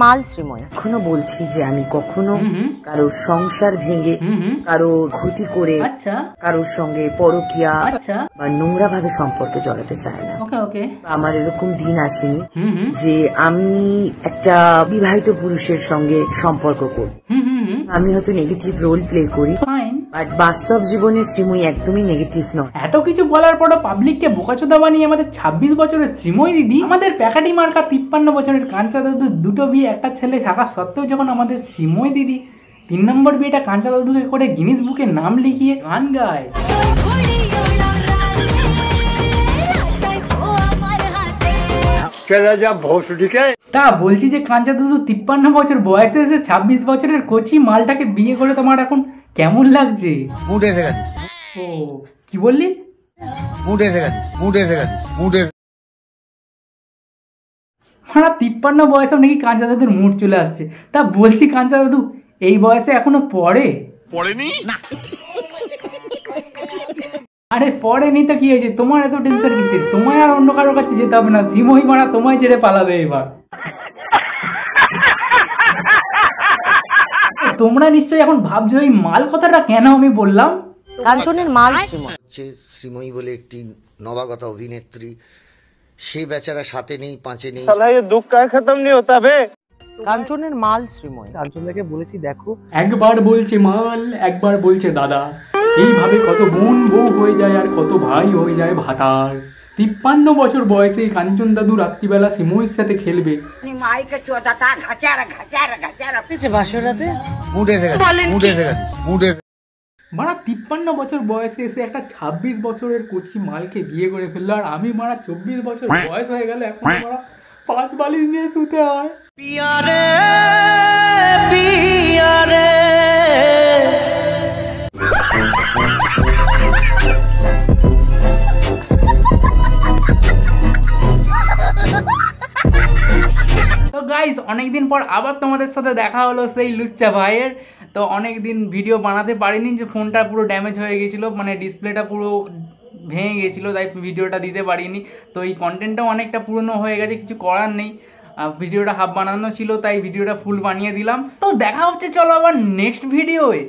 মাল শ্রীময়। এখনো বলছি যে আমি কখনো কারো সংসার ভেঙে কারো ক্ষতি করে কারোর সঙ্গে পরকিয়া বা নোংরা ভাবে সম্পর্কে জড়াতে চাই না। আমার এরকম দিন আসেনি যে আমি একটা বিবাহিত পুরুষের সঙ্গে সম্পর্ক করি। আমি হয়তো নেগেটিভ রোল প্লে করি, বাট বাস্তব জীবনে শ্রীময়ী একদমই নেগেটিভ নয়। এত কিছু বলার পরও পাবলিককে বোকাচোদা বানিয়ে আমাদের 26 বছরের শ্রীময়ী দিদি, আমাদের প্যাকাটি মার্কা 53 বছরের কাঞ্চা দাদু, দুটো বিয়ে একটা ছেলে থাকা সত্ত্বেও যখন আমাদের শ্রীময়ী দিদি 3 নম্বর বিয়েটা কাঞ্চা দাদুকে করে গিনিস বুকে নাম লিখিয়ে গান গায়। তা বলছি যে কাঞ্চা দাদু 53 বছর বয়সে এসে 26 বছরের কচি মালটাকে বিয়ে করে তোমার এখন কেমন লাগছে? ও কি বললি? মারা 53 বয়সেও নাকি কাঞ্চা দাদুর মুড চলে আসছে। তা বলছি কাঞ্চা দাদু এই বয়সে এখনো পড়েনি? আরে পড়েনি তো কি হয়েছে, তোমার এত টেনশন কিসের? তোমায় আর অন্য কারোর কাছে যেতে হবে না, শ্রীময়ী মারা তোমায় ছেড়ে পালাবে এবার। তোমরা নিশ্চয়ই এখন ভাবছো এই মাল কথাটা কেন আমি বললাম। কাঞ্চনের মাল শ্রীময়। শ্রীময়ী বলে একটি নবাগতা অভিনেত্রী, সেই বেচারা সাথে নেই, পাঁচে নেই। দুঃখ খতম নেই হতা বে। কাঞ্চনের মাল শ্রীময়। কাঞ্চনদাকে বলেছি দেখো, একবার বলছে মাল, একবার বলছে দাদা, এইভাবে কত বোন বউ হয়ে যায় আর কত ভাই হয়ে যায় ভাতার। 53 বছর বয়সে কাঞ্চন দাদু রাত্রিবেলা শ্রীময়ীর সাথে খেলবে। মারা 53 বছর বয়সে এসে একটা 26 বছরের কচি মালকে বিয়ে করে ফেললো, আর আমি মারা 24 বছর বয়স হয়ে গেল, এখন মারা 5 বালিশ নিয়ে শুতে হয়। তো গাইস অনেকদিন পর আবার তোমাদের সাথে দেখা হলো সেই লুচ্চা ভাইয়ের। তো অনেকদিন ভিডিও বানাতে পারিনি, যে ফোনটা পুরো ড্যামেজ হয়ে গেছিলো, মানে ডিসপ্লেটা পুরো ভেঙে গেছিলো, তাই ভিডিওটা দিতে পারিনি। তো এই কন্টেন্টটাও অনেকটা পুরনো হয়ে গেছে, কিছু করার নেই। ভিডিওটা হাফ বানানো ছিল, তাই ভিডিওটা ফুল বানিয়ে দিলাম। তো দেখা হচ্ছে চলো আবার নেক্সট ভিডিওয়ে।